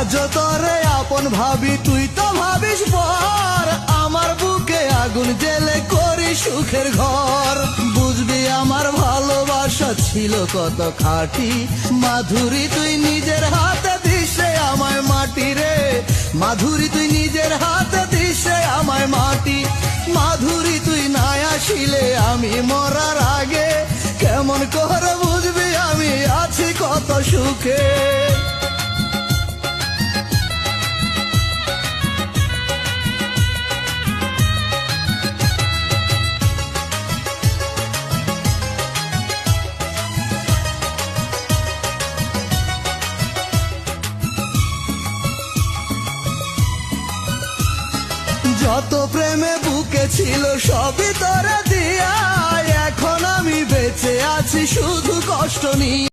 আজ তোরে আপন ভাবি, তুই তো ভাবিস পর। আমার বুকে আগুন জেলে করি সুখের ঘর। বুঝবি আমার ভালোবাসা ছিল কত খাঁটি। মাধুরী তুই নিজের হাতে দিছে আমায় মাটি রে। মাধুরী তুই নিজের হাতে দিছে আমায় মাটি। মাধুরী তুই না আসিলে আমি মরার আগে কেমন করে বুঝবি আমি আছি কত সুখে। যত প্রেমে বুকে ছিল সবই তোরে দিয়া। এখন আমি বেঁচে আছি শুধু কষ্ট নিয়ে।